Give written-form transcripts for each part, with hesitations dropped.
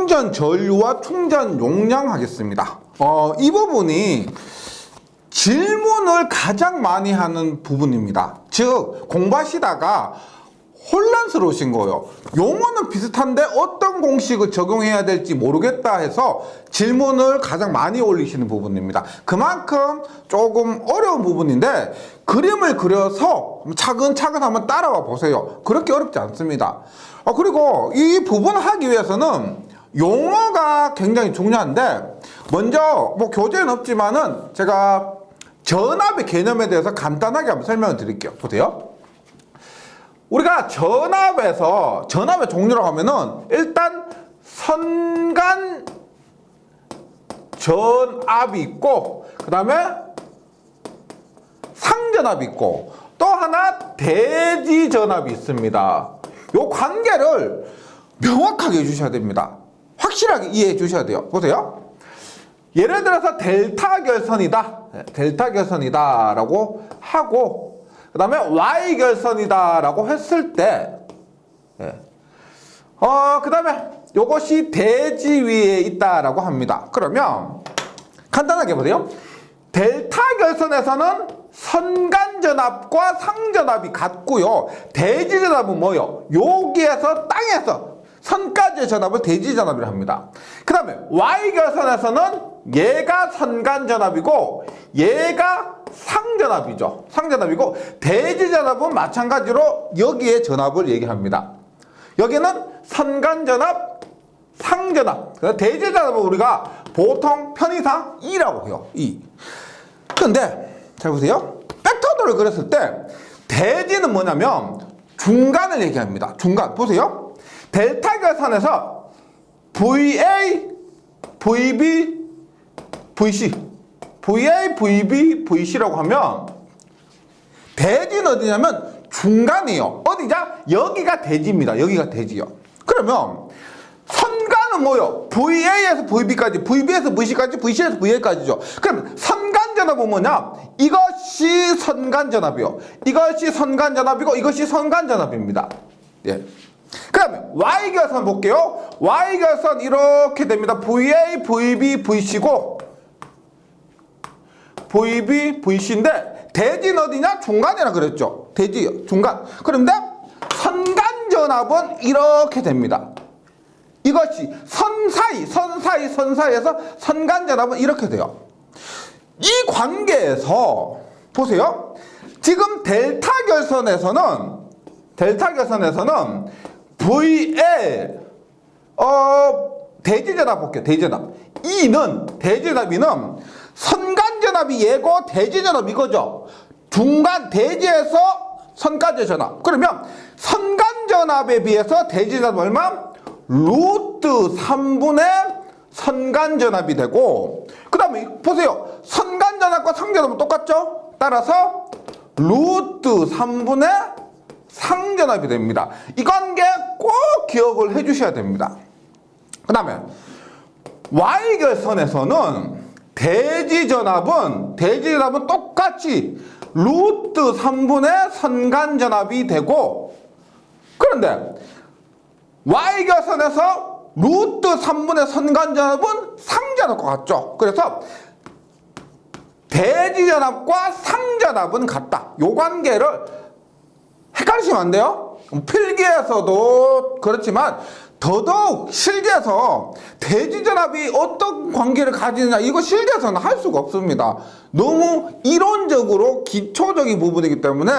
충전 전류와 충전 용량 하겠습니다. 이 부분이 질문을 가장 많이 하는 부분입니다. 즉 공부하시다가 혼란스러우신 거예요. 용어는 비슷한데 어떤 공식을 적용해야 될지 모르겠다 해서 질문을 가장 많이 올리시는 부분입니다. 그만큼 조금 어려운 부분인데 그림을 그려서 차근차근 한번 따라와 보세요. 그렇게 어렵지 않습니다. 그리고 이 부분 하기 위해서는 용어가 굉장히 중요한데 먼저 뭐 교재는 없지만은 제가 전압의 개념에 대해서 간단하게 한번 설명을 드릴게요. 보세요. 우리가 전압의 종류라고 하면은 일단 선간 전압이 있고 그 다음에 상전압이 있고 또 하나 대지 전압이 있습니다. 요 관계를 명확하게 해주셔야 됩니다. 확실하게 이해해 주셔야 돼요. 보세요. 예를 들어서 델타 결선이다 라고 하고 그 다음에 Y 결선이다 라고 했을 때 그 다음에 요것이 대지 위에 있다 라고 합니다. 그러면 간단하게 보세요. 델타 결선에서는 선간전압과 상전압이 같고요. 대지전압은 뭐요? 여기에서 땅에서 선까지의 전압을 대지전압이라 합니다. 그 다음에 Y결선에서는 얘가 선간전압이고 얘가 상전압이죠. 상전압이고 대지전압은 마찬가지로 여기에 전압을 얘기합니다. 여기는 선간전압, 상전압. 대지전압은 우리가 보통 편의상 E라고 해요. E. 근데 잘 보세요. 벡터도를 그렸을 때 대지는 뭐냐면 중간을 얘기합니다. 중간. 보세요. 델타 결선에서 VA, VB, VC, VA, VB, VC라고 하면 대지는 어디냐면 중간이에요. 어디냐? 여기가 대지입니다. 여기가 대지요. 그러면 선간은 뭐요? VA에서 VB까지, VB에서 VC까지, VC에서 VA까지죠. 그럼 선간전압은 뭐냐? 이것이 선간전압이요. 이것이 선간전압이고 이것이 선간전압입니다. 예. 그 다음에 Y결선 볼게요. Y결선 이렇게 됩니다. VA, VB, VC고 VB, VC인데 대지는 어디냐? 중간이라 그랬죠. 대지요. 중간. 그런데 선간전압은 이렇게 됩니다. 이것이 선 사이에서 선간전압은 이렇게 돼요. 이 관계에서 보세요. 지금 델타 결선에서는 VL 대지전압 볼게요. 대지전압. 대지전압 선간전압이 얘고 대지전압 이거죠. 중간 대지에서 선까지의 전압. 그러면 선간전압에 비해서 대지전압 얼마? 루트 3분의 선간전압이 되고 그 다음에 보세요. 선간전압과 상전압은 똑같죠? 따라서 루트 3분의 상전압이 됩니다. 이 관계 꼭 기억을 해주셔야 됩니다. 그 다음에 Y결선에서는 대지전압은 똑같이 루트 3분의 선간전압이 되고 그런데 Y결선에서 루트 3분의 선간전압은 상전압과 같죠. 그래서 대지전압과 상전압은 같다. 이 관계를 헷갈리시면 안 돼요. 필기에서도 그렇지만 더더욱 실기에서 대지전압이 어떤 관계를 가지느냐 이거 실기에서는 할 수가 없습니다. 너무 이론적으로 기초적인 부분이기 때문에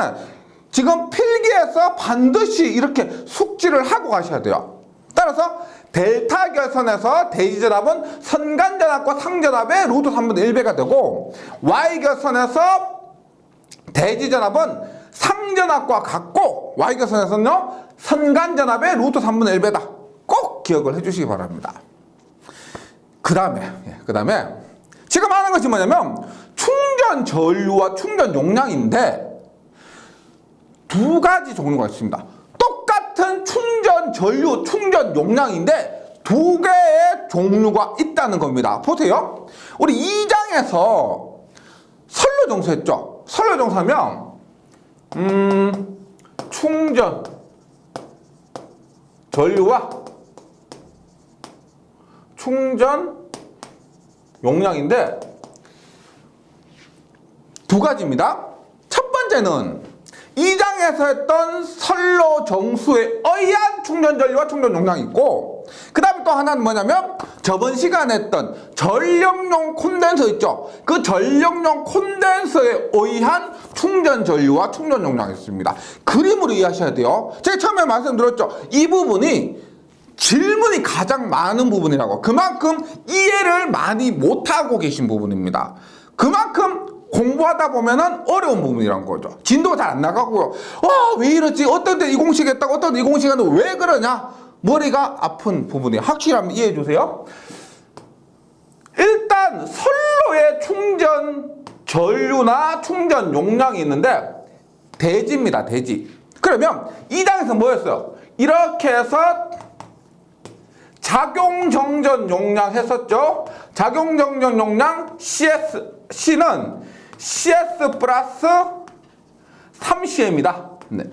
지금 필기에서 반드시 이렇게 숙지를 하고 가셔야 돼요. 따라서 델타 결선에서 대지전압은 선간전압과 상전압의 루트 3분의 1배가 되고 Y결선에서 대지전압은 상전압과 같고 Y결선에서는요 선간전압의 루트 3분의 1배다. 꼭 기억을 해주시기 바랍니다. 그 다음에 지금 하는 것이 뭐냐면 충전 전류와 충전 용량인데 두 가지 종류가 있습니다. 똑같은 충전 전류, 충전 용량인데 두 개의 종류가 있다는 겁니다. 보세요. 우리 2장에서 선로정수했죠. 선로정수하면 충전 전류와 충전 용량인데 두 가지입니다. 첫 번째는 2장에서 했던 선로 정수에 의한 충전 전류와 충전 용량이 있고, 그 다음에 또 하나는 뭐냐면 저번 시간에 했던 전력용 콘덴서 있죠. 그 전력용 콘덴서에 의한 충전 전류와 충전 용량이 있습니다. 그림으로 이해하셔야 돼요. 제가 처음에 말씀드렸죠. 이 부분이 질문이 가장 많은 부분이라고. 그만큼 이해를 많이 못하고 계신 부분입니다. 그만큼 공부하다 보면은 어려운 부분이란 거죠. 진도가 잘 안 나가고요. 왜 이러지? 어떤 데 이 공식 했다고, 어떤 데 이 공식 했는데 왜 그러냐? 머리가 아픈 부분이에요. 확실하면 이해해 주세요. 일단 선로에 충전 전류나 충전 용량이 있는데 대지입니다. 대지. 그러면 이 장에서 뭐였어요? 이렇게 해서 작용정전 용량 했었죠. 작용정전 용량 C는 CS 플러스 3Cm입니다. 네.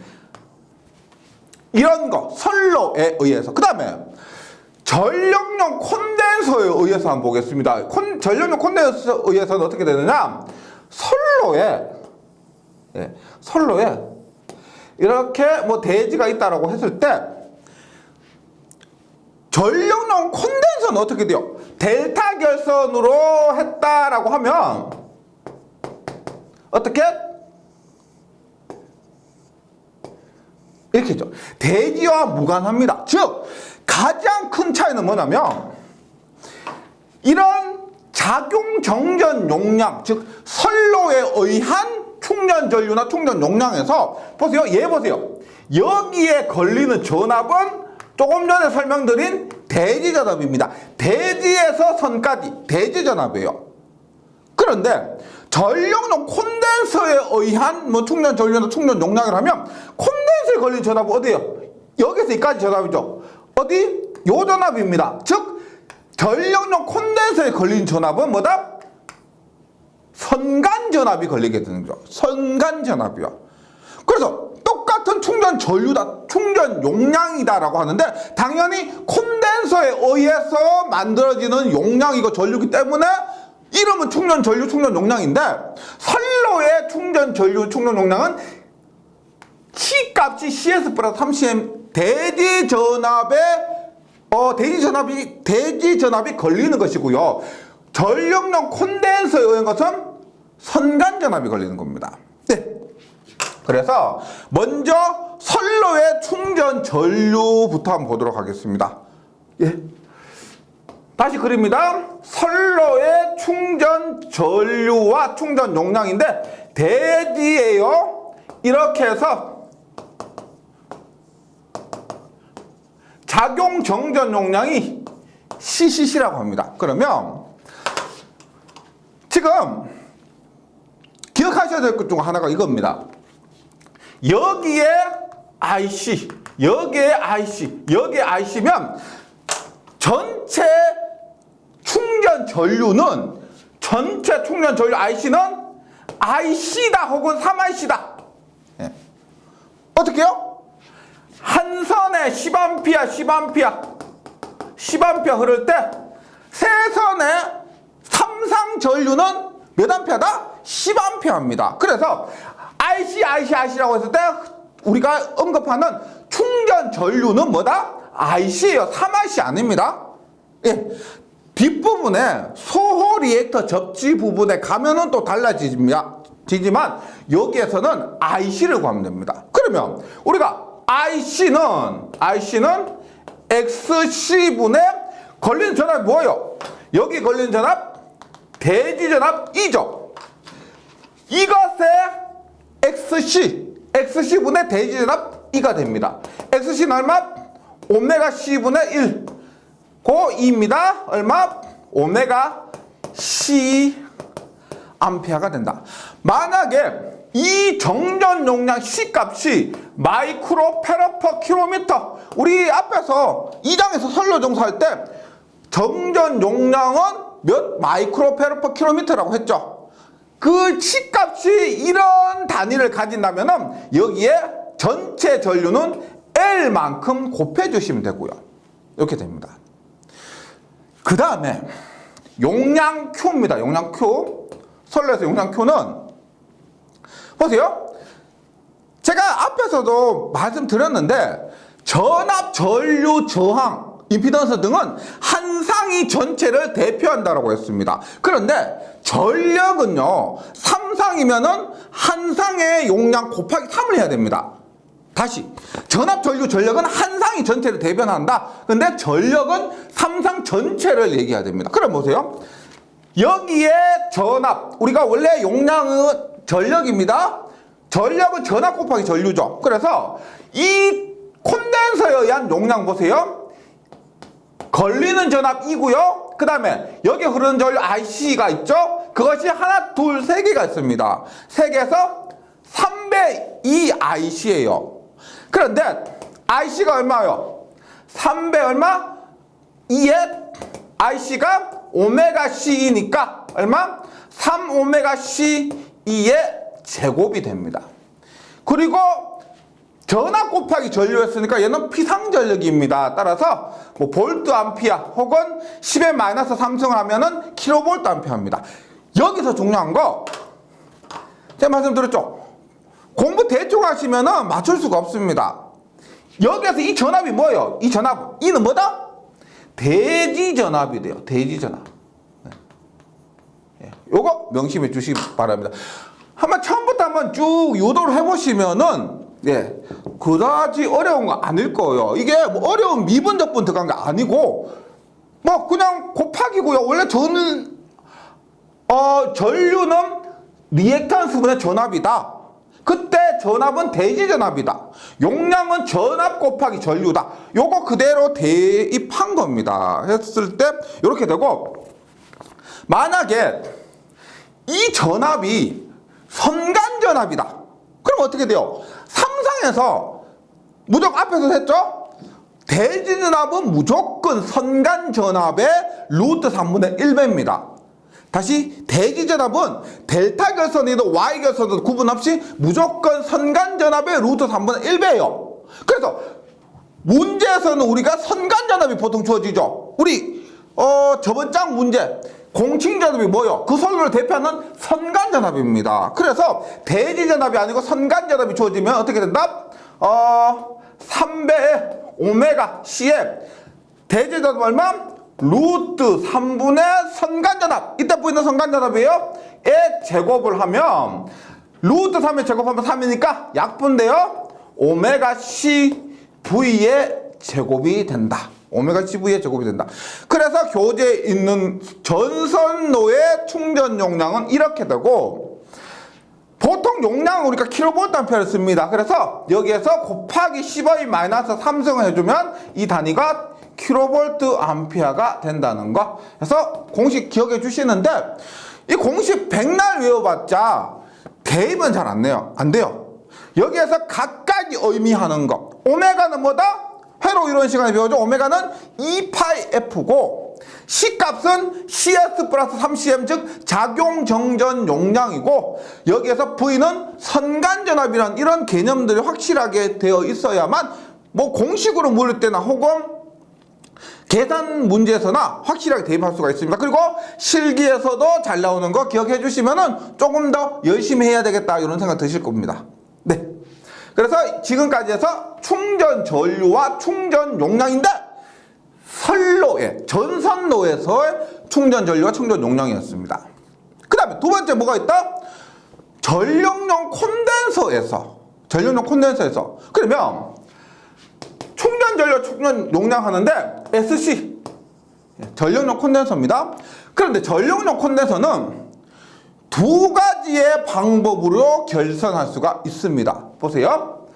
이런 거 선로에 의해서. 그 다음에 전력용 콘덴서에 의해서 한번 보겠습니다. 전력용 콘덴서에 의해서는 어떻게 되느냐? 선로에 이렇게 뭐 대지가 있다라고 했을 때 전력용 콘덴서는 어떻게 돼요? 델타 결선으로 했다라고 하면 어떻게? 이렇게 했죠. 대지와 무관합니다. 즉 가장 큰 차이는 뭐냐면 이런 작용 정전 용량, 즉 선로에 의한 충전 전류나 충전 용량에서 보세요. 얘 보세요. 여기에 걸리는 전압은 조금 전에 설명드린 대지 전압입니다. 대지에서 선까지 대지 전압이에요. 그런데 전력용 콘덴서에 의한 뭐 충전 전류나 충전 용량을 하면 콘덴서에 걸린 전압은 어디예요? 여기서 여기까지 전압이죠. 어디? 요 전압입니다. 즉 전력용 콘덴서에 걸린 전압은 뭐다? 선간 전압이 걸리게 되는 거죠. 선간 전압이요. 그래서 똑같은 충전 전류다, 충전 용량이다라고 하는데 당연히 콘덴서에 의해서 만들어지는 용량이고 전류이기 때문에 이름은 충전 전류, 충전 용량인데 선로의 충전 전류, 충전 용량은 C 값이 CS 플러스 3cm 대지 전압이 걸리는 것이고요. 전력용 콘덴서에 의한 것은 선간 전압이 걸리는 겁니다. 네. 그래서 먼저 선로의 충전 전류부터 한번 보도록 하겠습니다. 예. 다시 그립니다. 선로의 충전 전류와 충전 용량인데 대지예요. 이렇게 해서 작용 정전 용량이 CCC라고 합니다. 그러면 지금 기억하셔야 될 것 중 하나가 이겁니다. 여기에 IC, 여기에 IC, 여기에 IC면 전체 충전 전류는 IC는 IC다 혹은 3IC다. 예. 어떻게요? 한 선에 10A 흐를 때 세 선의 삼상 전류는 몇 암페어다? 10A입니다. 그래서 IC라고 했을 때 우리가 언급하는 충전 전류는 뭐다? IC예요. 3IC 아닙니다. 예. 뒷부분에 소호 리액터 접지 부분에 가면은 또 달라지지만 여기에서는 IC를 구하면 됩니다. 그러면 우리가 IC는 XC분에 걸리는 전압이 뭐예요? 여기 걸리는 전압 대지 전압 2죠. 이것의 XC분의 대지 전압 2가 됩니다. XC는 얼마? 오메가 C분의 1. 고 2입니다. 얼마? 오메가 C 암페어가 된다. 만약에 이 정전 용량 C 값이 마이크로 페라 퍼 킬로미터, 우리 앞에서 2장에서 선로 정사할 때 정전 용량은 몇 마이크로 페라 퍼 킬로미터라고 했죠. 그 C 값이 이런 단위를 가진다면은 여기에 전체 전류는 L만큼 곱해 주시면 되고요. 이렇게 됩니다. 그 다음에 용량 Q입니다. 용량 Q. 선로에서 용량 Q는 보세요. 제가 앞에서도 말씀드렸는데 전압, 전류, 저항, 임피던스 등은 한 상이 전체를 대표한다고 했습니다. 그런데 전력은요, 3상이면은 한 상의 용량 곱하기 3을 해야 됩니다. 다시 전압, 전류, 전력은 한 상이 전체를 대변한다. 근데 전력은 3상 전체를 얘기해야 됩니다. 그럼 보세요. 여기에 전압, 우리가 원래 용량은 전력입니다. 전력은 전압 곱하기 전류죠. 그래서 이 콘덴서에 의한 용량 보세요. 걸리는 전압이고요. 그 다음에 여기 흐르는 전류 IC가 있죠. 그것이 하나, 둘, 세 개가 있습니다. 세 개에서 3배 2 IC예요. 그런데 IC가 얼마요? 3배 얼마? 2에 IC가 오메가 C이니까 얼마? 3 오메가 C 2의 제곱이 됩니다. 그리고 전압 곱하기 전류였으니까 얘는 피상전력입니다. 따라서 뭐 볼트 암피아 혹은 10의 마이너스 3승을 하면은 킬로볼트 암피아입니다. 여기서 중요한 거 제가 말씀드렸죠. 공부 대충 하시면은 맞출 수가 없습니다. 여기에서 이 전압이 뭐예요? 이 전압, 이는 뭐다? 대지전압이 돼요. 대지전압. 요거 명심해 주시기 바랍니다. 한번 처음부터 한번 쭉 유도를 해보시면은 그다지 어려운 거 아닐 거예요. 이게 뭐 어려운 미분적분 들어간 게 아니고 뭐 그냥 곱하기고요. 원래 전류는 리액탄스분의 전압이다. 그때 전압은 대지전압이다. 용량은 전압 곱하기 전류다. 요거 그대로 대입한 겁니다. 했을 때 이렇게 되고, 만약에 이 전압이 선간전압이다. 그럼 어떻게 돼요? 삼상에서 무조건 앞에서 했죠? 대지전압은 무조건 선간전압의 루트 3분의 1배입니다. 다시 대지전압은 델타 결선이든 Y 결선이든 구분 없이 무조건 선간전압의 루트 3분의 1배예요. 그래서 문제에서는 우리가 선간전압이 보통 주어지죠. 우리 저번 장 문제 공칭전압이 뭐예요? 그 선로를 대표하는 선간전압입니다. 그래서 대지전압이 아니고 선간전압이 주어지면 어떻게 된다? 3배의 오메가 C에 대지전압 얼마? 루트 3분의 선간전압, 이때 보이는 선간전압이에요. 에 제곱을 하면 루트 3에 제곱하면 3이니까 약분돼요. 오메가 C V의 제곱이 된다. 오메가 C V의 제곱이 된다. 그래서 교재에 있는 전선로의 충전 용량은 이렇게 되고, 보통 용량은 우리가 킬로볼트 암페어를 씁니다. 그래서 여기에서 곱하기 10의 마이너스 3승을 해주면 이 단위가 킬로볼트 암페어가 된다는 거. 그래서 공식 기억해 주시는데, 이 공식 백날 외워봤자 대입은 잘 안 돼요. 여기에서 각각이 의미하는 거. 오메가는 뭐다? 회로 이론 시간에 배우죠. 오메가는 2파이 F고, C 값은 CS 플러스 3cm, 즉 작용정전 용량이고, 여기에서 V는 선간전압이라는 이런 개념들이 확실하게 되어 있어야만 뭐 공식으로 물을 때나 혹은 계산 문제에서나 확실하게 대입할 수가 있습니다. 그리고 실기에서도 잘 나오는 거 기억해 주시면은 조금 더 열심히 해야 되겠다 이런 생각 드실 겁니다. 네. 그래서 지금까지 해서 충전 전류와 충전 용량인데, 전선로에서의 충전 전류와 충전 용량이었습니다. 그 다음에 두 번째 뭐가 있다? 전력용 콘덴서에서. 그러면 충전 전류, 충전 용량 하는데 SC 전력용 콘덴서입니다. 그런데 전력용 콘덴서는 두 가지의 방법으로 결선할 수가 있습니다. 보세요.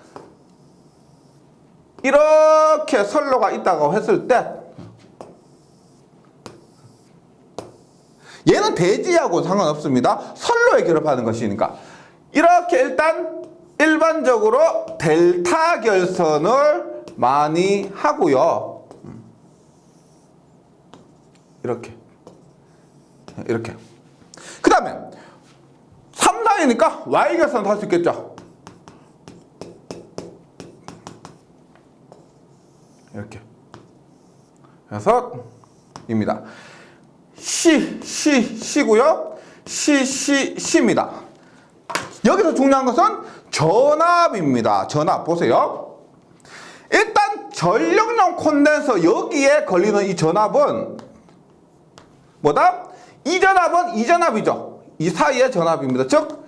이렇게 선로가 있다고 했을 때 얘는 대지하고 상관없습니다. 선로에 결합하는 것이니까. 이렇게 일단 일반적으로 델타 결선을 많이 하고요. 이렇게. 그 다음에 3단이니까 Y 결선도 할 수 있겠죠. 이렇게. 그래서 전압입니다. C고요. C입니다. 여기서 중요한 것은 전압입니다. 전압 보세요. 일단 전력용 콘덴서 여기에 걸리는 이 전압은 뭐다? 이 전압은 이 전압이죠. 이 사이의 전압입니다. 즉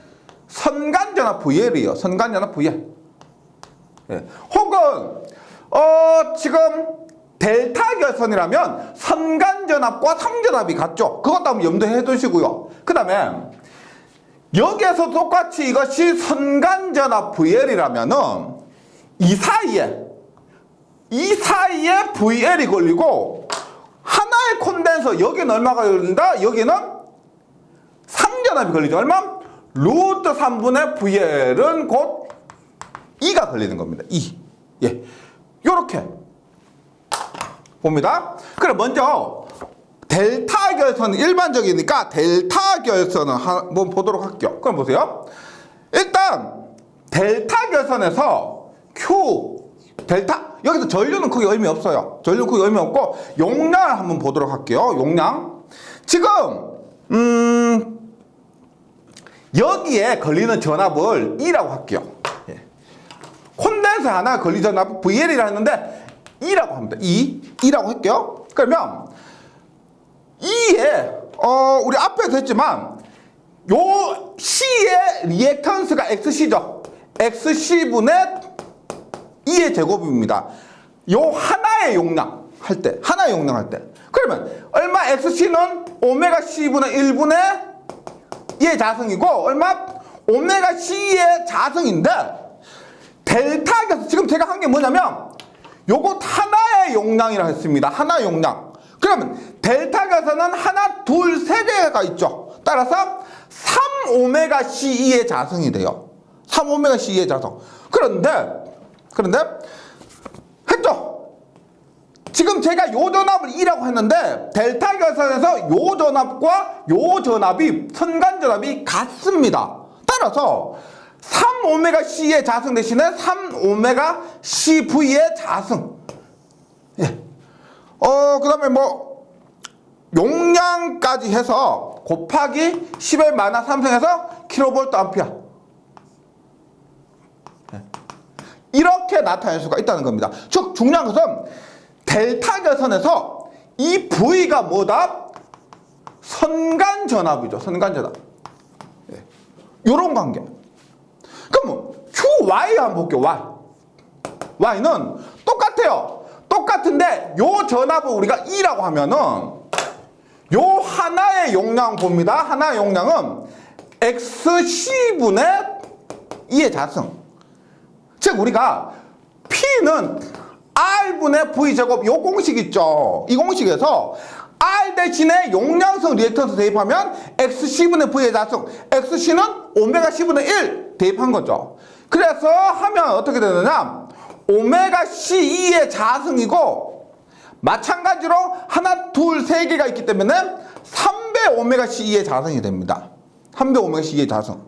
선간전압 VL이에요. 선간전압 VL. 예. 혹은 지금 델타 결선이라면 선간전압과 상전압이 같죠. 그것도 한번 염두해 두시고요. 그 다음에 여기에서 똑같이 이것이 선간전압 VL이라면은 이 사이에 VL이 걸리고 하나의 콘덴서 여기는 얼마가 걸린다? 여기는 상전압이 걸리죠. 얼마? 루트 3분의 VL은 곧 2가 걸리는 겁니다. 2. 예. 요렇게 봅니다. 그럼 먼저 델타 결선은 일반적이니까 델타 결선은 한번 보도록 할게요. 그럼 보세요. 일단 델타 결선에서 델타 여기서 전류는 크게 의미 없어요. 전류 크게 의미 없고 용량을 한번 보도록 할게요. 용량. 지금 여기에 걸리는 전압을 E라고 할게요. 예. 콘덴서 하나 걸리는 전압 VL이라 했는데 E라고 합니다. E라고 할게요. 그러면 E에 우리 앞에서 했지만 요 C의 리액턴스가 XC죠. XC분의 E의 제곱입니다. 요 하나의 용량 할 때, 그러면 얼마? XC는 오메가 C분의 1분의 E의 자승이고 얼마? 오메가 C의 자승인데 델타에서 지금 제가 한 게 뭐냐면 요것 하나의 용량이라 했습니다. 하나의 용량. 그러면 델타에서는 하나, 둘, 세 개가 있죠. 따라서 3오메가 C의 자승이 돼요. 3오메가 C의 자승. 그런데 했죠? 지금 제가 요 전압을 E라고 했는데 델타 결선에서 요 전압과 요 전압이 선간전압이 같습니다. 따라서 3오메가 C의 자승 대신에 3오메가 CV의 자승. 예. 그 다음에 뭐 용량까지 해서 곱하기 10의 마이너스 3승해서 킬로볼트 암페어. 이렇게 나타낼 수가 있다는 겁니다. 즉 중요한 것은 델타 결선에서 이 V가 뭐다? 선간전압이죠. 선간전압. 예. 요런 관계. 그럼 QY 한번 볼게요. Y는 똑같아요. 똑같은데 요 전압을 우리가 E라고 하면은 요 하나의 용량 봅니다. 하나의 용량은 XC분의 E의 자승. 즉 우리가 P는 R분의 V제곱 요 공식 있죠. 이 공식에서 R 대신에 용량성 리액턴스 대입하면 XC분의 V의 자승, XC는 오메가 C분의 1 대입한 거죠. 그래서 하면 어떻게 되느냐? 오메가 C2의 자승이고 마찬가지로 하나, 둘, 세 개가 있기 때문에 3배 오메가 C2의 자승이 됩니다. 3배 오메가 C2의 자승.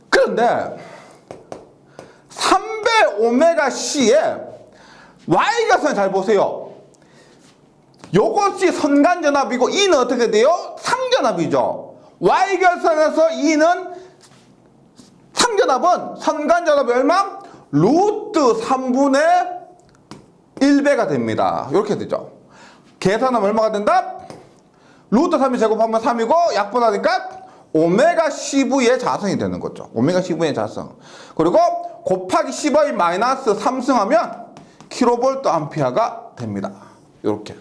그런데 3배 오메가 C에 Y결선 잘 보세요. 요것이 선간전압이고 E는 어떻게 돼요? 상전압이죠. Y결선에서 E는 상전압은 선간전압이 얼마? 루트 3분의 1배가 됩니다. 이렇게 되죠. 계산하면 얼마가 된다? 루트 3이 제곱하면 3이고 약분하니까 오메가 CV의 자승이 되는 거죠. 오메가 CV의 자승. 그리고 곱하기 10의 마이너스 3승하면 킬로볼트 암페어가 됩니다. 이렇게.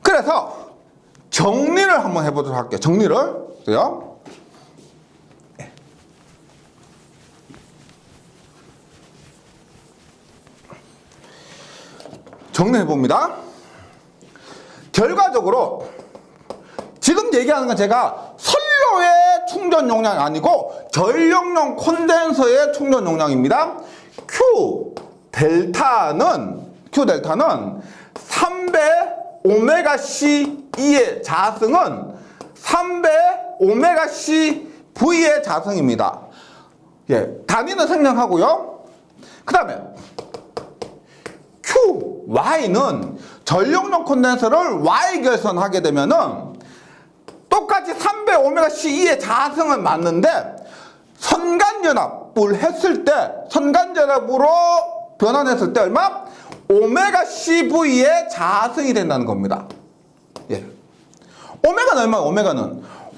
그래서 정리를 한번 해보도록 할게요. 정리를. 보세요. 정리해봅니다. 결과적으로 지금 얘기하는 건 제가 선로의 충전 용량이 아니고 전력용 콘덴서의 충전 용량입니다. Q 델타는 3배 오메가 C2의 자승은 3배 오메가 CV의 자승입니다. 예, 단위는 생략하고요. 그 다음에 Y는 전력용 콘덴서를 Y 결선하게 되면은 똑같이 3배 오메가 C2의 자승은 맞는데 선간전압을 했을 때, 선간전압으로 변환했을 때 얼마? 오메가 CV의 자승이 된다는 겁니다. 예. 오메가는 얼마야?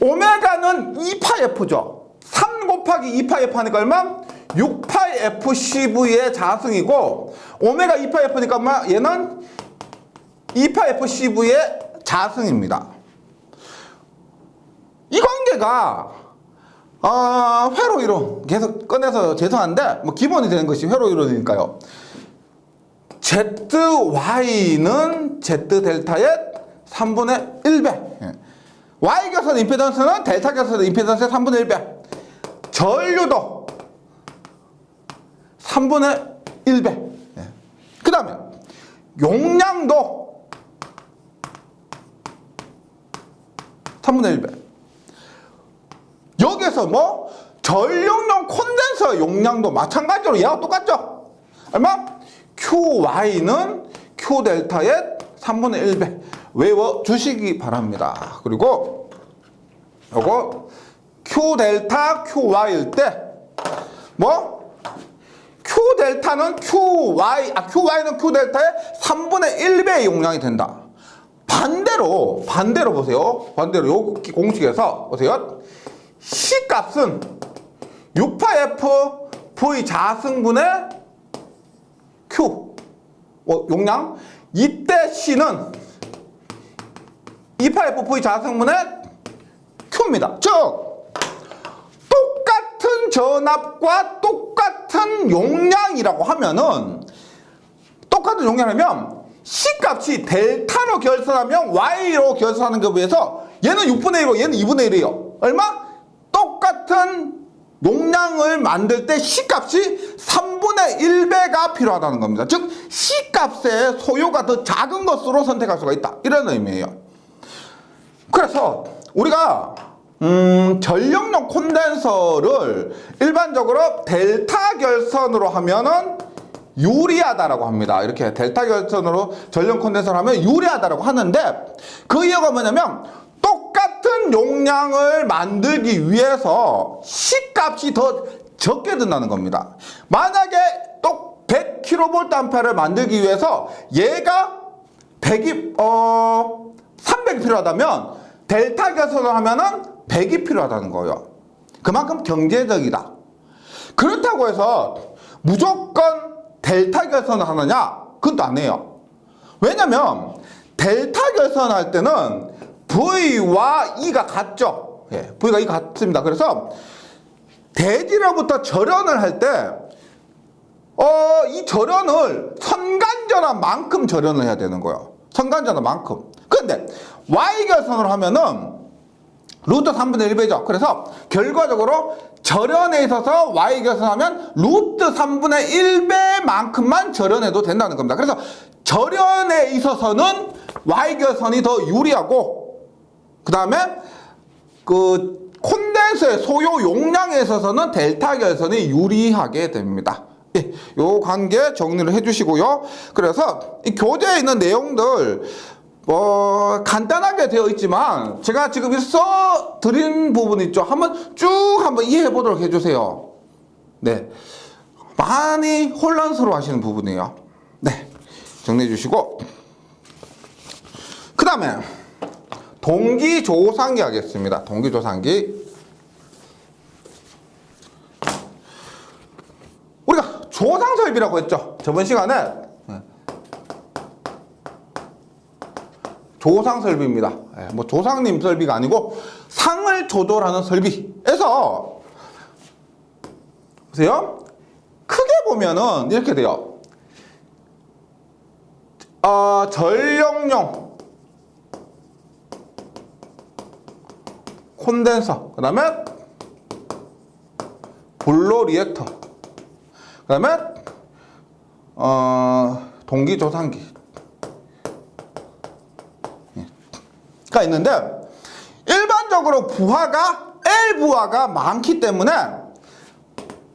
오메가는 2파F죠. 3 곱하기 2파F 하니까 얼마? 6파F CV의 자승이고, 오메가 2파F니까 얼마? 얘는 2파F CV의 자승입니다. 이 관계가 회로 이론 계속 꺼내서 죄송한데 뭐 기본이 되는 것이 회로 이론이니까요. ZY는 Z 델타의 3분의 1배. Y 결선 임피던스는 델타 결선 임피던스의 3분의 1배. 전류도 3분의 1배. 그 다음에 용량도 3분의 1배. 여기에서 뭐 전력용 콘덴서 용량도 마찬가지로 얘와 똑같죠? 얼마? QY는 Q 델타의 3분의 1배 외워주시기 바랍니다. 그리고 요거 Q 델타 QY일 때 뭐? Q 델타는 QY는 Q 델타의 3분의 1배의 용량이 된다. 반대로 보세요. 반대로 요 공식에서 보세요. C 값은 6파F V 자승분의 Q 용량. 이때 C는 2파F V 자승분의 Q입니다. 즉 똑같은 전압과 똑같은 용량이라고 하면은, 똑같은 용량이면 C 값이 델타로 결선하면 Y로 결선하는 것에 비해서 얘는 6분의 1이고 얘는 2분의 1이에요. 얼마? 똑같은 용량을 만들 때 C 값이 3분의 1배가 필요하다는 겁니다. 즉 C 값의 소요가 더 작은 것으로 선택할 수가 있다. 이런 의미예요. 그래서 우리가 전력용 콘덴서를 일반적으로 델타 결선으로 하면은 유리하다라고 합니다. 이렇게 델타 결선으로 전력 콘덴서를 하면 유리하다라고 하는데, 그 이유가 뭐냐면 똑같은 용량을 만들기 위해서 C 값이 더 적게 든다는 겁니다. 만약에 또 100kVA를 만들기 위해서 얘가 300이 필요하다면 델타 결선을 하면은 100이 필요하다는 거예요. 그만큼 경제적이다. 그렇다고 해서 무조건 델타 결선을 하느냐? 그건 또 아니에요. 왜냐면 델타 결선할 때는 V와 E가 같죠. 예, V가 E가 같습니다. 그래서 대지로부터 절연을 할 때 이 절연을 선간전압만큼 절연을 해야 되는 거예요. 선간전압만큼. 그런데 Y 결선으로 하면은 루트 3분의 1배죠. 그래서 결과적으로 절연에 있어서 Y 결선하면 루트 3분의 1배만큼만 절연해도 된다는 겁니다. 그래서 절연에 있어서는 Y 결선이 더 유리하고, 그 다음에 그 콘덴서의 소요 용량에 있어서는 델타 결선이 유리하게 됩니다. 예, 요 관계 정리를 해주시고요. 그래서 이 교재에 있는 내용들 간단하게 되어 있지만 제가 지금 써 드린 부분 있죠. 한번 이해해 보도록 해주세요. 네, 많이 혼란스러워 하시는 부분이에요. 네, 정리해 주시고, 그 다음에 동기조상기 하겠습니다. 동기조상기. 우리가 조상설비라고 했죠. 저번 시간에 조상설비입니다. 뭐 조상님 설비가 아니고 상을 조절하는 설비에서 보세요. 크게 보면은 이렇게 돼요. 전력용 콘덴서, 그 다음에 블로 리액터, 그 다음에 동기조상기 가 있는데, 일반적으로 부하가 L 부하가 많기 때문에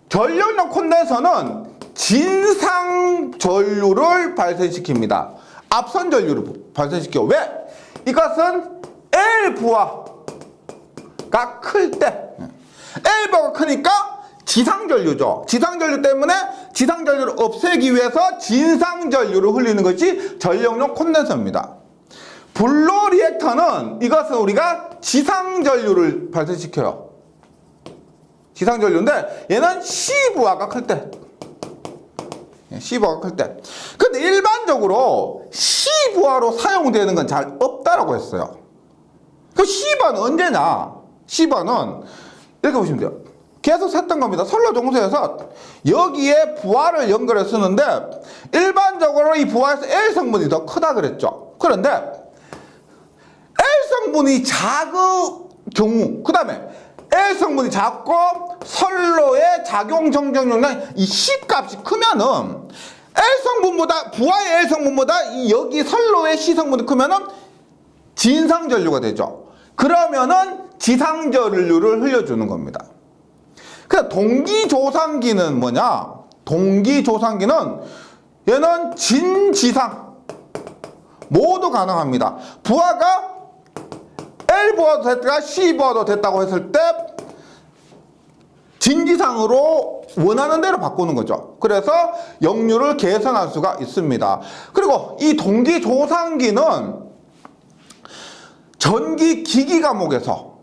전력용 콘덴서는 진상 전류를 발생시킵니다. 앞선 전류를 발생시켜. 왜? 이것은 L 부하가 클 때, L 부하가 크니까 지상전류죠. 지상전류 때문에 지상전류를 없애기 위해서 진상전류를 흘리는 것이 전력용 콘덴서입니다. 블로 리액터는 이것은 우리가 지상전류를 발생시켜요. 지상전류인데 얘는 C 부하가 클 때, C 부하가 클 때. 근데 일반적으로 C 부하로 사용되는 건 잘 없다라고 했어요. 그 C 부하는 언제냐? C 부하는 이렇게 보시면 돼요. 계속 샜던 겁니다. 선로 종소에서 여기에 부하를 연결해 쓰는데 일반적으로 이 부하에서 L 성분이 더 크다 그랬죠. 그런데 L 성분이 작은 경우, 그 다음에 L 성분이 작고 선로의 작용 정정용량 이 C 값이 크면은 L 성분보다, 부하의 L 성분보다 이 여기 선로의 C 성분이 크면은 진상전류가 되죠. 그러면은 지상전류를 흘려주는 겁니다. 그래서 동기조상기는 뭐냐? 동기조상기는 얘는 진지상 모두 가능합니다. 부하가 L 부하도 됐다가 C 부하도 됐다고 했을 때 진지상으로 원하는 대로 바꾸는 거죠. 그래서 역류를 개선할 수가 있습니다. 그리고 이 동기조상기는 전기기기 과목에서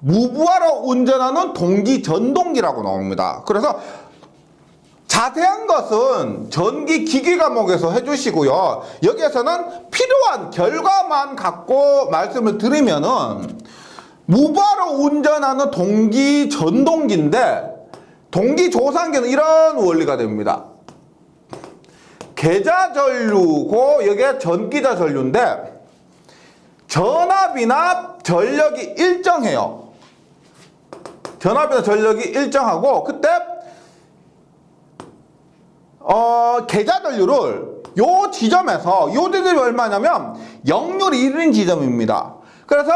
무부하로 운전하는 동기전동기라고 나옵니다. 그래서 자세한 것은 전기기기 과목에서 해주시고요. 여기에서는 필요한 결과만 갖고 말씀을 드리면은 무부하로 운전하는 동기전동기인데 동기조상기는 이런 원리가 됩니다. 계자전류고 여기에 전기자전류인데 전압이나 전력이 일정해요. 전압이나 전력이 일정하고 그때 계자전류를 요 지점이 얼마냐면 역률 1인 지점입니다. 그래서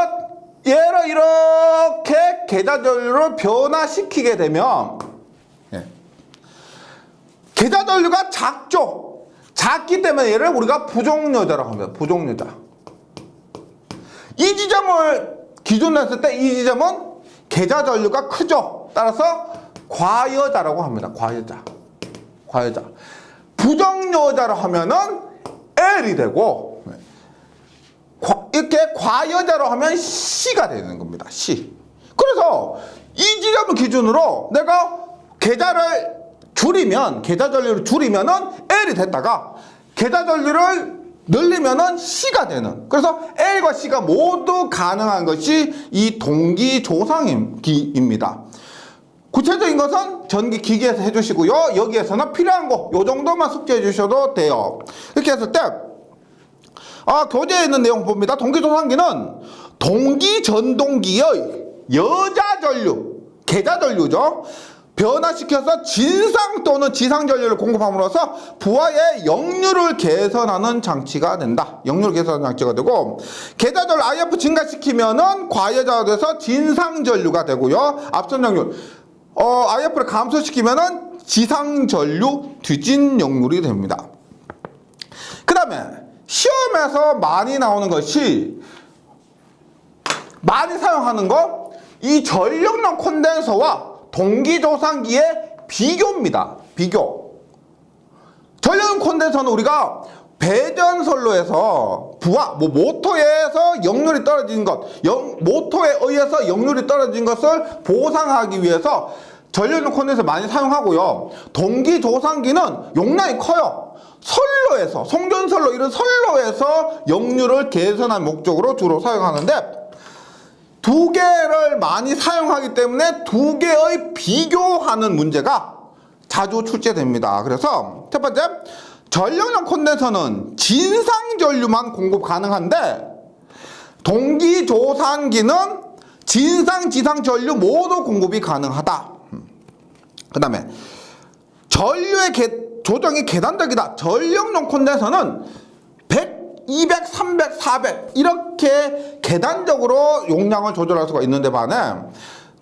얘를 이렇게 계자전류를 변화시키게 되면 계자전류가 작죠. 작기 때문에 얘를 우리가 부종여자라고 합니다. 부종여자. 이 지점을 기준으로 했을 때 이 지점은 계자전류가 크죠. 따라서 과여자라고 합니다. 과여자. 부정여자로 하면은 L이 되고 이렇게 과여자로 하면 C가 되는 겁니다. C. 그래서 이 지점을 기준으로 내가 계자전류를 줄이면은 L이 됐다가 계자전류를 늘리면은 C가 되는. 그래서 L과 C가 모두 가능한 것이 이 동기조상기입니다. 구체적인 것은 전기기기에서 해주시고요. 여기에서는 필요한 거 요 정도만 숙지해 주셔도 돼요. 이렇게 했을 때 교재에 있는 내용 봅니다. 동기조상기는 동기전동기의 여자전류, 계자전류죠. 변화시켜서 진상 또는 지상전류를 공급함으로써 부하의 역류를 개선하는 장치가 된다. 역류를 개선하는 장치가 되고 계자전류 IF 증가시키면은 과여자가 돼서 진상전류가 되고요. 앞선 역류 IF를 감소시키면은 지상전류 뒤진 역률이 됩니다. 그 다음에 시험에서 많이 나오는 것이 많이 사용하는 거 이 전력용 콘덴서와 동기조상기의 비교입니다. 비교. 전력용 콘덴서는 우리가 배전선로에서 모터에서 역률이 떨어진 것, 모터에 의해서 역률이 떨어진 것을 보상하기 위해서 전력용 콘덴서 많이 사용하고요. 동기조상기는 용량이 커요. 선로에서, 송전선로 이런 선로에서 역률을 개선할 목적으로 주로 사용하는데 두 개를 많이 사용하기 때문에 두 개의 비교하는 문제가 자주 출제됩니다. 그래서 첫 번째, 전력용 콘덴서는 진상전류만 공급 가능한데 동기조상기는 진상, 지상전류 모두 공급이 가능하다. 그 다음에 전류의 조정이 계단적이다. 전력용 콘덴서는 100, 200, 300, 400 이렇게 계단적으로 용량을 조절할 수가 있는데 반해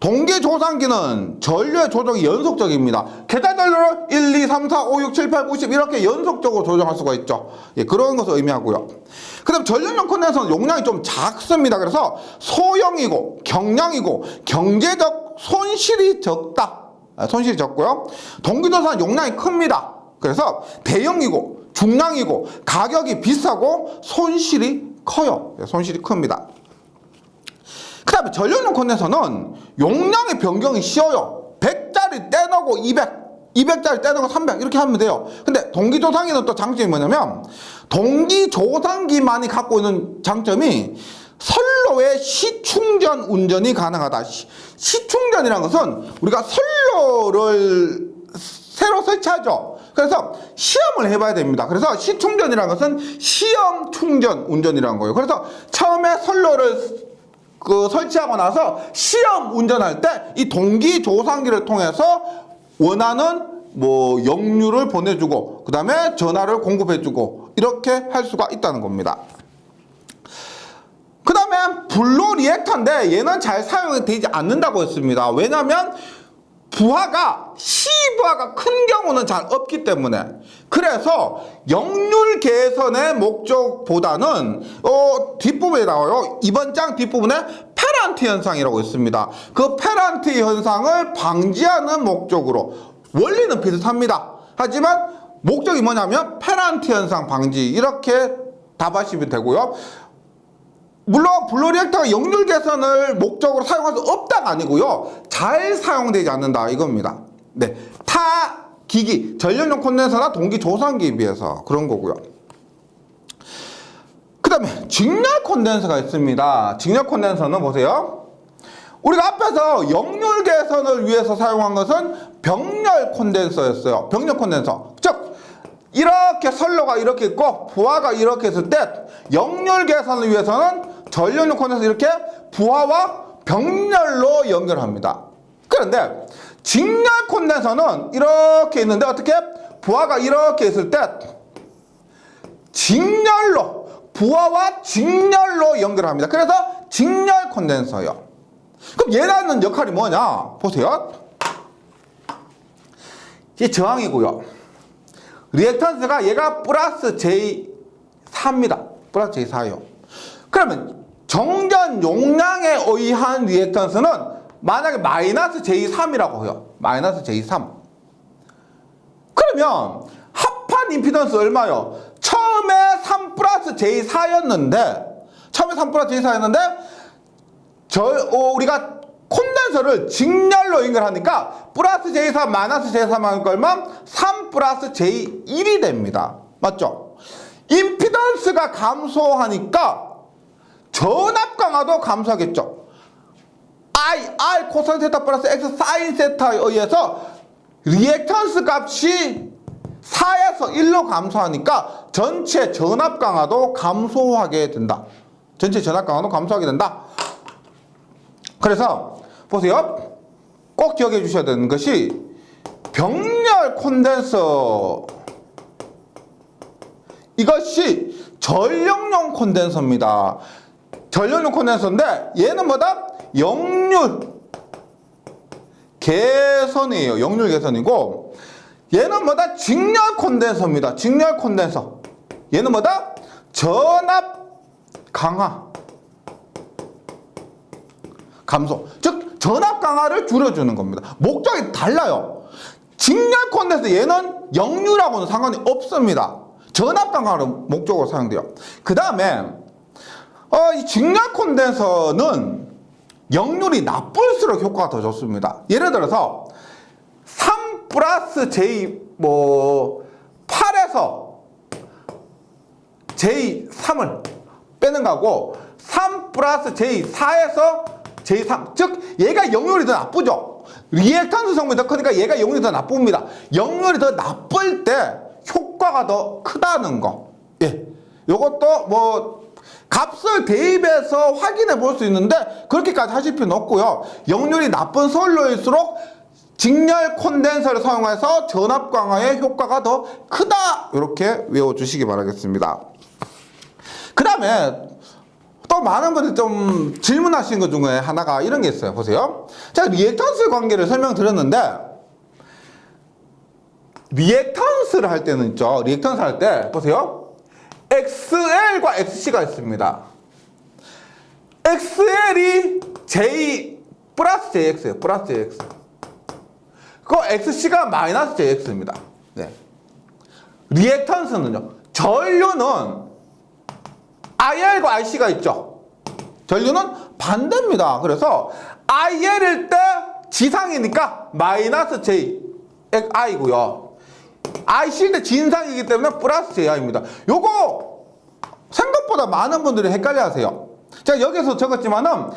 동기 조상기는 전류의 조정이 연속적입니다. 계단 전류를 1, 2, 3, 4, 5, 6, 7, 8, 9, 10 이렇게 연속적으로 조정할 수가 있죠. 예, 그런 것을 의미하고요. 그 다음 전류용 콘덴서는 용량이 좀 작습니다. 그래서 소형이고 경량이고 경제적 손실이 적다. 손실이 적고요. 동기조사는 용량이 큽니다. 그래서 대형이고 중량이고 가격이 비싸고 손실이 커요. 손실이 큽니다. 그 다음에 전류용 콘덴서는 용량의 변경이 쉬워요. 100짜리 떼놓고 200짜리 떼놓고 300 이렇게 하면 돼요. 근데 동기조상기는 또 장점이 뭐냐면 동기조상기만이 갖고 있는 장점이 선로의 시충전 운전이 가능하다. 시충전이라는 것은 우리가 선로를 새로 설치하죠. 그래서 시험을 해봐야 됩니다. 그래서 시충전이라는 것은 시험 충전 운전이라는 거예요. 그래서 처음에 선로를 설치하고 나서 시험 운전할 때 이 동기 조상기를 통해서 원하는 역류를 보내주고 그 다음에 전하를 공급해주고 이렇게 할 수가 있다는 겁니다. 그 다음에 불로 리액터인데 얘는 잘 사용이 되지 않는다고 했습니다. 왜냐하면 시부하가 큰 경우는 잘 없기 때문에. 그래서 역률 개선의 목적보다는 뒷부분에 나와요. 이번 장 뒷부분에 페란티 현상이라고 있습니다. 그 페란티 현상을 방지하는 목적으로 원리는 비슷합니다. 하지만 목적이 뭐냐면 페란티 현상 방지 이렇게 답하시면 되고요. 물론 블로 리액터가 역률 개선을 목적으로 사용할 수 없다가 아니고요. 잘 사용되지 않는다 이겁니다. 네, 타 기기, 전력용 콘덴서나 동기 조상기에 비해서 그런 거고요. 그 다음에 직렬 콘덴서가 있습니다. 직렬 콘덴서는 보세요. 우리가 앞에서 역률 개선을 위해서 사용한 것은 병렬 콘덴서였어요. 병렬 콘덴서. 즉 이렇게 선로가 이렇게 있고 부하가 이렇게 있을 때 역률 개선을 위해서는 전력용 콘덴서 이렇게 부하와 병렬로 연결합니다. 그런데 직렬 콘덴서는 이렇게 있는데 어떻게 부하가 이렇게 있을 때 직렬로 부하와 직렬로 연결합니다. 그래서 직렬 콘덴서예요. 그럼 얘가 하는 역할이 뭐냐 보세요. 이게 저항이고요. 리액턴스가 얘가 플러스 J4입니다. 플러스 J4예요. 그러면 정전 용량에 의한 리액턴스는 만약에 마이너스 J3이라고 해요. 마이너스 J3. 그러면 합한 임피던스 얼마요? 처음에 3 플러스 J4였는데 우리가 콘덴서를 직렬로 연결하니까 플러스 J4 마이너스 J3 하니까 얼마? 3 플러스 J1이 됩니다. 맞죠? 임피던스가 감소하니까 전압 강화도 감소하겠죠. R 코사인 세타 플러스 X 사인 세타에 의해서 리액턴스 값이 4에서 1로 감소하니까 전체 전압 강화도 감소하게 된다. 전체 전압 강화도 감소하게 된다. 그래서 보세요. 꼭 기억해 주셔야 되는 것이 병렬 콘덴서 이것이 전력용 콘덴서입니다. 전력용 콘덴서인데 얘는 뭐다? 역률 개선이에요. 역률 개선이고 얘는 뭐다? 직렬 콘덴서입니다. 직렬 콘덴서. 얘는 뭐다? 전압 강화 감소. 즉 전압 강화를 줄여주는 겁니다. 목적이 달라요. 직렬 콘덴서 얘는 역률하고는 상관이 없습니다. 전압 강화로 목적으로 사용돼요. 그 다음에 이 직렬 콘덴서는 역률이 나쁠수록 효과가 더 좋습니다. 예를 들어서 3 플러스 J 8에서 J3을 빼는 거고 3 플러스 J4에서 J3 즉 얘가 역률이 더 나쁘죠. 리액턴스 성분이 더 크니까 얘가 역률이 더 나쁩니다. 역률이 더 나쁠 때 효과가 더 크다는 거. 예. 요것도 값을 대입해서 확인해 볼 수 있는데 그렇게까지 하실 필요는 없고요. 역률이 나쁜 선로일수록 직렬 콘덴서를 사용해서 전압 강화의 효과가 더 크다. 이렇게 외워주시기 바라겠습니다. 그 다음에 또 많은 분들이 좀 질문하시는 것 중에 하나가 이런 게 있어요. 보세요. 제가 리액턴스 관계를 설명드렸는데, 리액턴스를 할 때는 있죠. 리액턴스 할 때, 보세요. XL과 XC가 있습니다. XL이 J 플러스 JX예요. 플러스 JX. 그 XC가 마이너스 JX입니다. 네. 리액턴스는요. 전류는 IL과 IC가 있죠. 전류는 반대입니다. 그래서 IL일 때 지상이니까 마이너스 J I고요. IC일 때 진상이기 때문에 플러스 JI입니다. 요거 생각보다 많은 분들이 헷갈려 하세요. 제가 여기서 적었지만은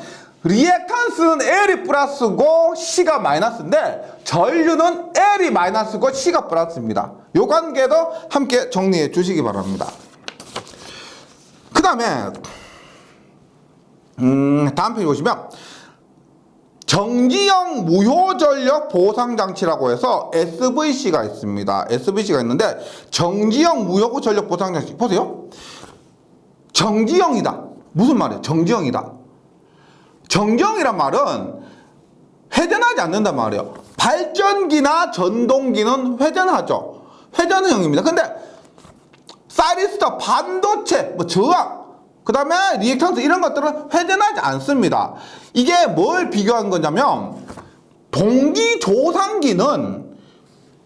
리액턴스는 L이 플러스고 C가 마이너스인데 전류는 L이 마이너스고 C가 플러스입니다. 요 관계도 함께 정리해 주시기 바랍니다. 그 다음에 다음 페이지 보시면 정지형 무효전력 보상장치라고 해서 SVC가 있습니다. SVC가 있는데 정지형 무효전력 보상장치 보세요. 정지형이다. 무슨 말이에요? 정지형이다. 정지형이란 말은 회전하지 않는단 말이에요. 발전기나 전동기는 회전하죠. 회전형입니다. 근데 사이리스터, 반도체, 뭐 저항, 그 다음에 리액턴스 이런 것들은 회전하지 않습니다. 이게 뭘 비교한 거냐면 동기 조상기는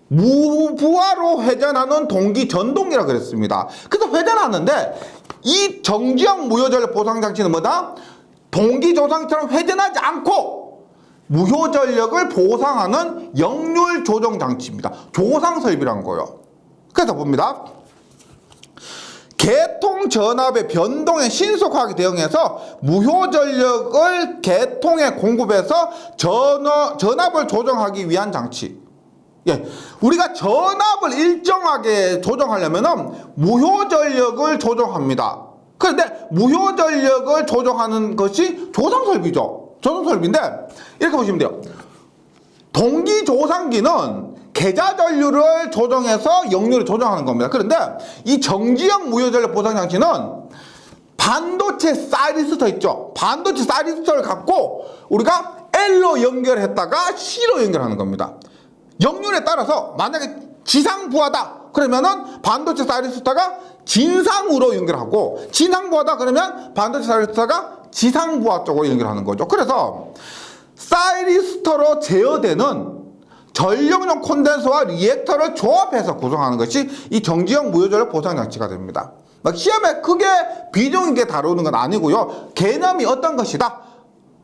무부하로 회전하는 동기 전동기라고 그랬습니다. 그래서 회전하는데 이 정지형 무효전력 보상장치는 뭐다? 동기 조상처럼 회전하지 않고 무효전력을 보상하는 역률 조정 장치입니다. 조상 설비란 거예요. 그래서 봅니다. 계통 전압의 변동에 신속하게 대응해서 무효전력을 계통에 공급해서 전압을 조정하기 위한 장치. 예, 우리가 전압을 일정하게 조정하려면은 무효전력을 조정합니다. 그런데 무효전력을 조정하는 것이 조상설비죠. 조상설비인데 이렇게 보시면 돼요. 동기조상기는 계좌전류를 조정해서 역률을 조정하는 겁니다. 그런데 이 정지형 무효전력 보상장치는 반도체 사이리스터 있죠. 반도체 사이리스터를 갖고 우리가 L로 연결했다가 C로 연결하는 겁니다. 역률에 따라서 만약에 지상부하다 그러면은 반도체 사이리스터가 진상으로 연결하고 진상부하다 그러면 반도체 사이리스터가 지상부하 쪽으로 연결하는 거죠. 그래서 사이리스터로 제어되는 전력용 콘덴서와 리액터를 조합해서 구성하는 것이 이 정지형 무효전력 보상장치가 됩니다. 막 시험에 크게 비중 있게 다루는 건 아니고요. 개념이 어떤 것이다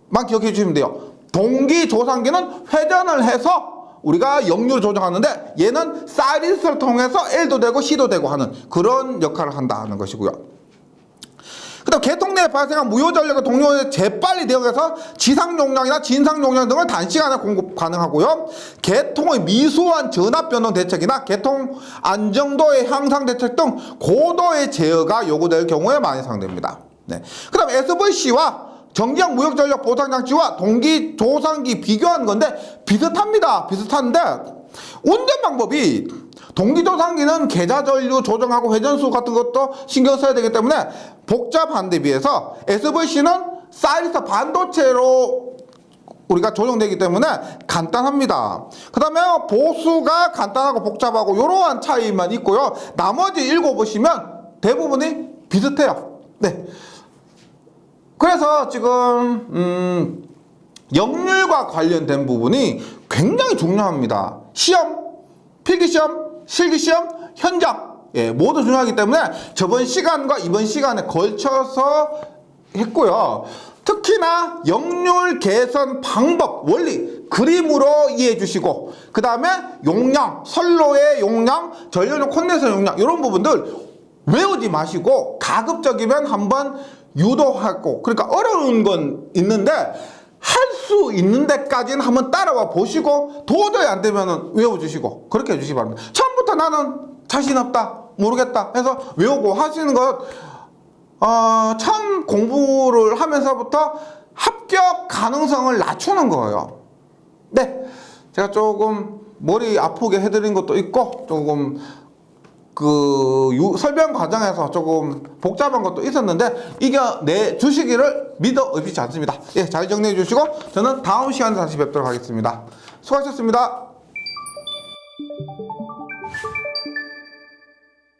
만 기억해 주시면 돼요. 동기 조상기는 회전을 해서 우리가 역률을 조정하는데 얘는 사이리스를 통해서 L도 되고 C도 되고 하는 그런 역할을 한다 하는 것이고요. 그 다음 계통 내에 발생한 무효전력을 동력에 재빨리 대응해서 지상 용량이나 진상 용량 등을 단시간에 공급 가능하고요. 계통의 미소한 전압 변동 대책이나 계통 안정도의 향상 대책 등 고도의 제어가 요구될 경우에 많이 사용됩니다. 네. 그 다음 SVC와 정지형 무효전력 보상장치와 동기 조상기 비교하는 건데 비슷합니다. 비슷한데 운전 방법이 동기조상기는 계좌전류 조정하고 회전수 같은 것도 신경 써야 되기 때문에 복잡한 데 비해서 SVC는 사이리스터 반도체로 우리가 조정되기 때문에 간단합니다. 그 다음에 보수가 간단하고 복잡하고 이러한 차이만 있고요. 나머지 읽어보시면 대부분이 비슷해요. 네. 그래서 지금 역률과 관련된 부분이 굉장히 중요합니다. 시험, 필기시험, 실기시험, 현장 모두 중요하기 때문에 저번 시간과 이번 시간에 걸쳐서 했고요. 특히나 역률 개선 방법, 원리, 그림으로 이해해 주시고 그 다음에 용량, 선로의 용량, 전류용 콘덴서 용량 이런 부분들 외우지 마시고 가급적이면 한번 유도하고 그러니까 어려운 건 있는데 할 수 있는 데까지는 한번 따라와 보시고 도저히 안 되면 외워주시고 그렇게 해주시기 바랍니다. 처음부터 나는 자신 없다 모르겠다 해서 외우고 하시는 것 처음 공부를 하면서부터 합격 가능성을 낮추는 거예요. 네, 제가 조금 머리 아프게 해드린 것도 있고 조금 설명 과정에서 조금 복잡한 것도 있었는데 이겨내주시기를 믿어 의심치 않습니다. 예, 잘 정리해 주시고 저는 다음 시간에 다시 뵙도록 하겠습니다. 수고하셨습니다.